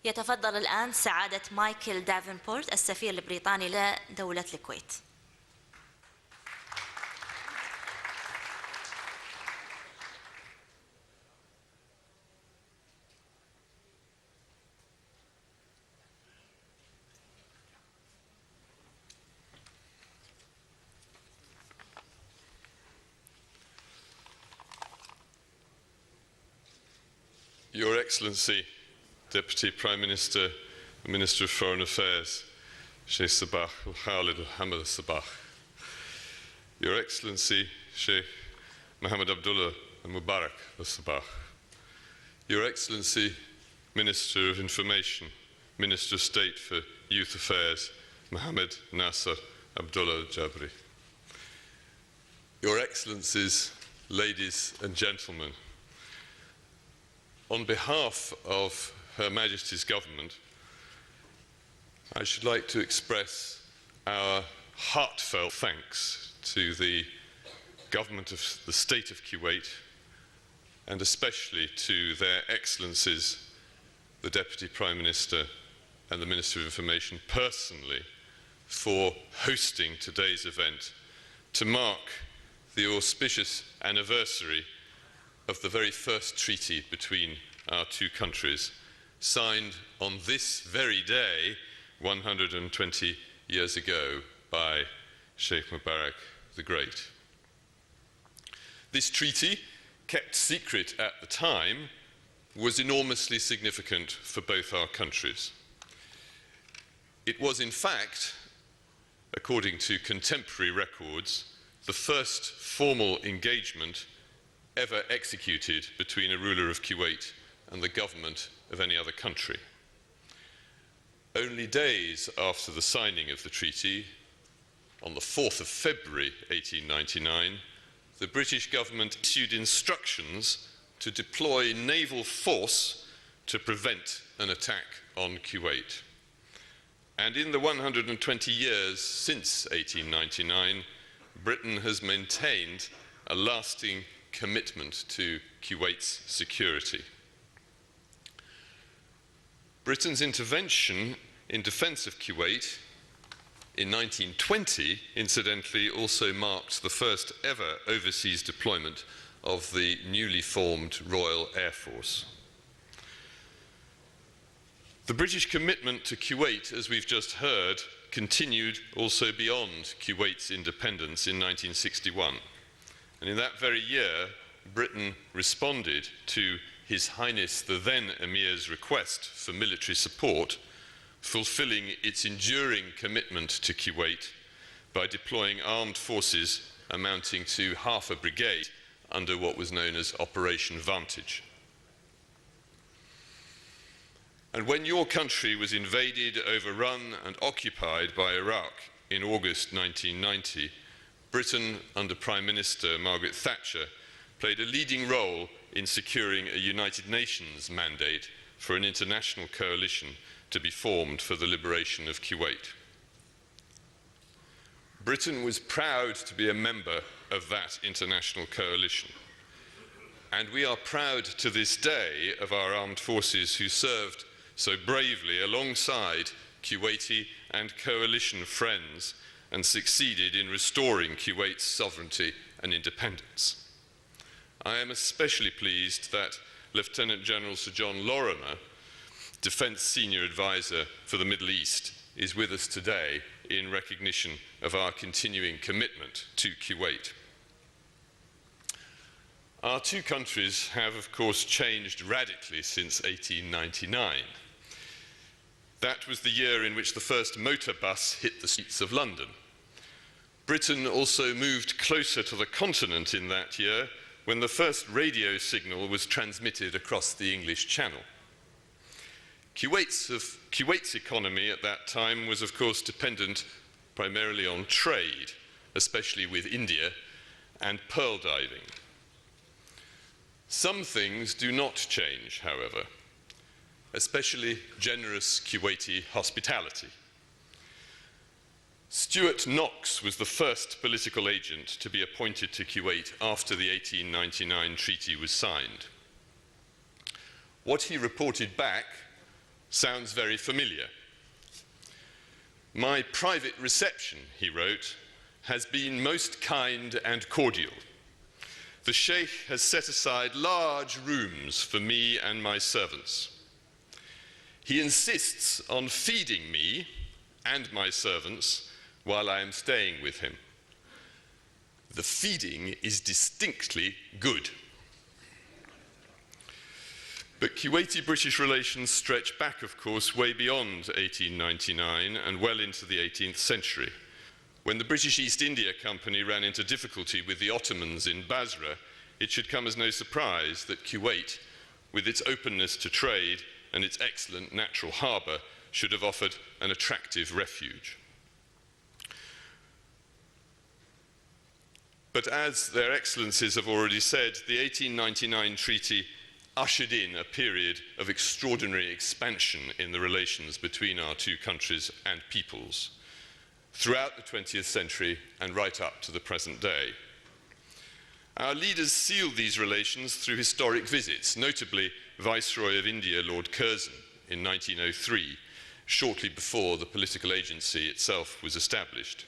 يتفضل الآن سعادة مايكل دافنبورت السفير البريطاني لدولة الكويت. Your Excellency, Deputy Prime Minister, Minister of Foreign Affairs, Sheikh Sabah al-Khalid al-Hamad al-Sabah. Your Excellency, Sheikh Mohammed Abdullah al-Mubarak al-Sabah. Your Excellency, Minister of Information, Minister of State for Youth Affairs, Mohammed Nasser Abdullah al-Jabri. Your Excellencies, ladies and gentlemen, on behalf of Her Majesty's Government, I should like to express our heartfelt thanks to the Government of the State of Kuwait, and especially to their Excellencies, the Deputy Prime Minister and the Minister of Information personally, for hosting today's event to mark the auspicious anniversary of the very first treaty between our two countries, signed on this very day 120 years ago by Sheikh Mubarak the Great. This treaty, kept secret at the time, was enormously significant for both our countries. It was, in fact, according to contemporary records, the first formal engagement ever executed between a ruler of Kuwait and the government of any other country. Only days after the signing of the treaty, on the 4th of February 1899, the British government issued instructions to deploy naval force to prevent an attack on Kuwait. And in the 120 years since 1899, Britain has maintained a lasting commitment to Kuwait's security. Britain's intervention in defense of Kuwait in 1920, incidentally, also marked the first ever overseas deployment of the newly formed Royal Air Force. The British commitment to Kuwait, as we've just heard, continued also beyond Kuwait's independence in 1961. And in that very year, Britain responded to His Highness the then Emir's request for military support, fulfilling its enduring commitment to Kuwait by deploying armed forces amounting to half a brigade under what was known as Operation Vantage. And when your country was invaded, overrun and occupied by Iraq in August 1990, Britain, under Prime Minister Margaret Thatcher, played a leading role in securing a United Nations mandate for an international coalition to be formed for the liberation of Kuwait. Britain was proud to be a member of that international coalition, and we are proud to this day of our armed forces who served so bravely alongside Kuwaiti and coalition friends and succeeded in restoring Kuwait's sovereignty and independence. I am especially pleased that Lieutenant General Sir John Lorimer, Defence Senior Advisor for the Middle East, is with us today in recognition of our continuing commitment to Kuwait. Our two countries have, of course, changed radically since 1899. That was the year in which the first motor bus hit the streets of London. Britain also moved closer to the continent in that year when the first radio signal was transmitted across the English Channel. Kuwait's economy at that time was, of course, dependent primarily on trade, especially with India, and pearl diving. Some things do not change, however, especially generous Kuwaiti hospitality. Stuart Knox was the first political agent to be appointed to Kuwait after the 1899 treaty was signed. What he reported back sounds very familiar. My private reception, he wrote, has been most kind and cordial. The Sheikh has set aside large rooms for me and my servants. He insists on feeding me and my servants while I am staying with him. The feeding is distinctly good. But Kuwaiti-British relations stretch back, of course, way beyond 1899 and well into the 18th century. When the British East India Company ran into difficulty with the Ottomans in Basra, it should come as no surprise that Kuwait, with its openness to trade and its excellent natural harbour, should have offered an attractive refuge. But as their excellencies have already said, the 1899 treaty ushered in a period of extraordinary expansion in the relations between our two countries and peoples throughout the 20th century and right up to the present day. Our leaders sealed these relations through historic visits, notably Viceroy of India Lord Curzon in 1903, shortly before the political agency itself was established.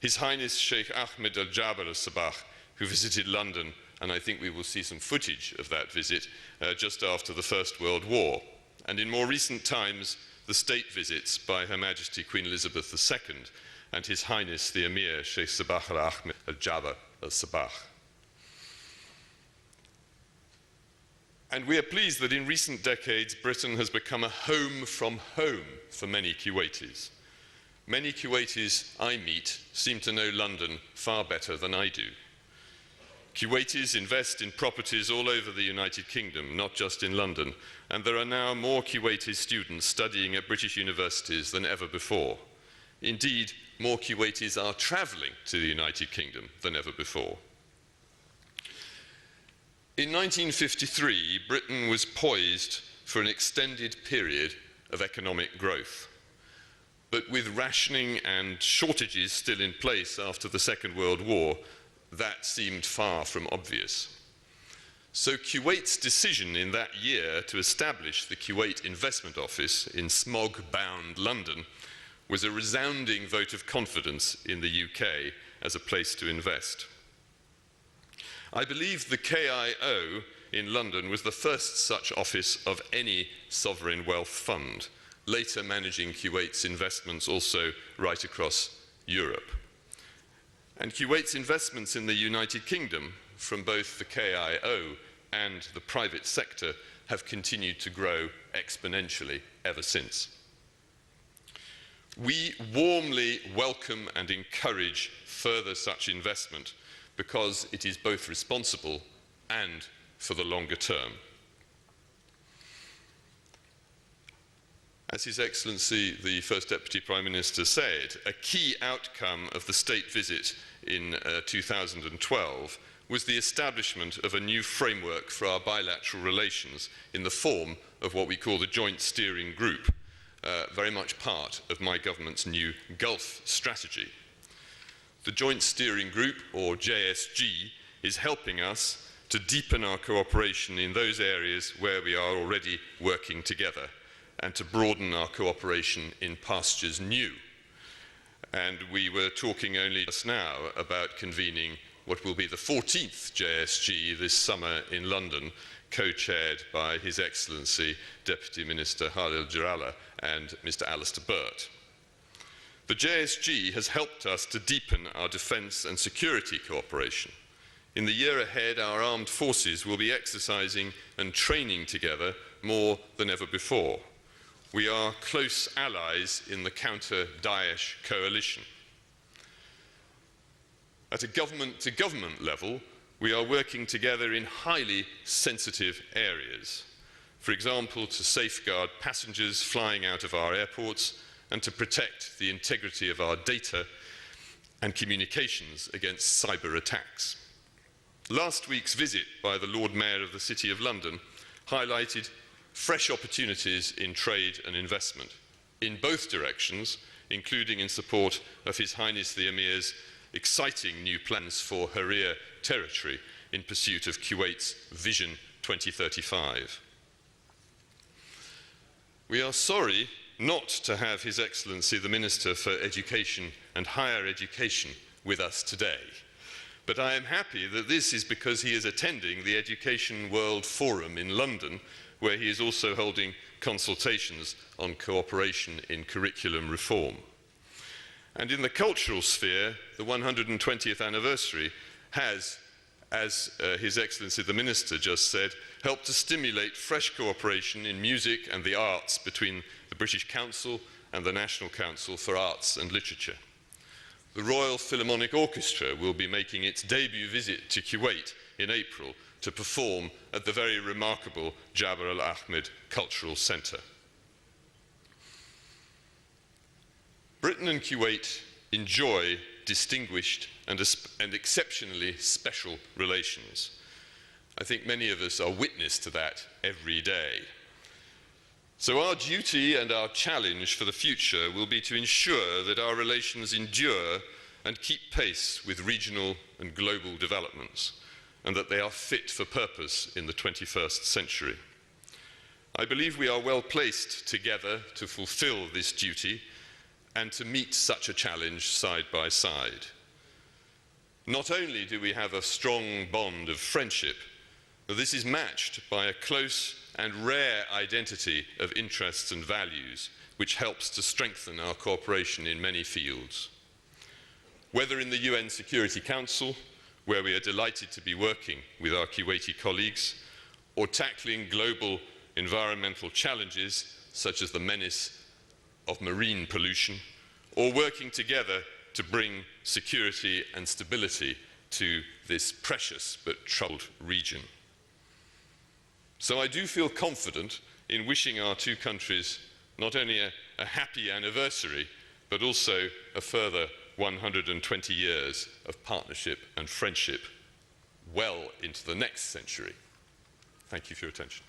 His Highness Sheikh Ahmed al-Jaber al-Sabah, who visited London, and I think we will see some footage of that visit just after the First World War. And in more recent times, the state visits by Her Majesty Queen Elizabeth II and His Highness the Emir Sheikh Sabah al-Ahmed al-Jaber al-Sabah. And we are pleased that in recent decades, Britain has become a home from home for many Kuwaitis. Many Kuwaitis I meet seem to know London far better than I do. Kuwaitis invest in properties all over the United Kingdom, not just in London, and there are now more Kuwaiti students studying at British universities than ever before. Indeed, more Kuwaitis are travelling to the United Kingdom than ever before. In 1953, Britain was poised for an extended period of economic growth. But with rationing and shortages still in place after the Second World War, that seemed far from obvious. So Kuwait's decision in that year to establish the Kuwait Investment Office in smog-bound London was a resounding vote of confidence in the UK as a place to invest. I believe the KIO in London was the first such office of any sovereign wealth fund, later managing Kuwait's investments also right across Europe. And Kuwait's investments in the United Kingdom, from both the KIO and the private sector, have continued to grow exponentially ever since. We warmly welcome and encourage further such investment because it is both responsible and for the longer term. As His Excellency the First Deputy Prime Minister said, a key outcome of the state visit in 2012 was the establishment of a new framework for our bilateral relations in the form of what we call the Joint Steering Group, very much part of my government's new Gulf strategy. The Joint Steering Group, or JSG, is helping us to deepen our cooperation in those areas where we are already working together, and to broaden our cooperation in pastures new. And we were talking only just now about convening what will be the 14th JSG this summer in London, co-chaired by His Excellency Deputy Minister Khalil Jarala and Mr. Alistair Burt. The JSG has helped us to deepen our defence and security cooperation. In the year ahead, our armed forces will be exercising and training together more than ever before. We are close allies in the counter-Daesh coalition. At a government-to-government level, we are working together in highly sensitive areas. For example, to safeguard passengers flying out of our airports and to protect the integrity of our data and communications against cyber attacks. Last week's visit by the Lord Mayor of the City of London highlighted fresh opportunities in trade and investment in both directions, including in support of His Highness the Emir's exciting new plans for Harir territory in pursuit of Kuwait's Vision 2035. We are sorry not to have His Excellency the Minister for Education and Higher Education with us today. But I am happy that this is because he is attending the Education World Forum in London, where he is also holding consultations on cooperation in curriculum reform. And in the cultural sphere, the 120th anniversary has, as His Excellency the Minister just said, helped to stimulate fresh cooperation in music and the arts between the British Council and the National Council for Arts and Literature. The Royal Philharmonic Orchestra will be making its debut visit to Kuwait in April to perform at the very remarkable Jabr al-Ahmed Cultural Centre. Britain and Kuwait enjoy distinguished and exceptionally special relations. I think many of us are witness to that every day. So our duty and our challenge for the future will be to ensure that our relations endure and keep pace with regional and global developments, and that they are fit for purpose in the 21st century. I believe we are well placed together to fulfill this duty and to meet such a challenge side by side. Not only do we have a strong bond of friendship, but this is matched by a close and rare identity of interests and values, which helps to strengthen our cooperation in many fields. Whether in the UN Security Council, where we are delighted to be working with our Kuwaiti colleagues, or tackling global environmental challenges such as the menace of marine pollution, or working together to bring security and stability to this precious but troubled region. So I do feel confident in wishing our two countries not only a happy anniversary, but also a further 120 years of partnership and friendship well into the next century. Thank you for your attention.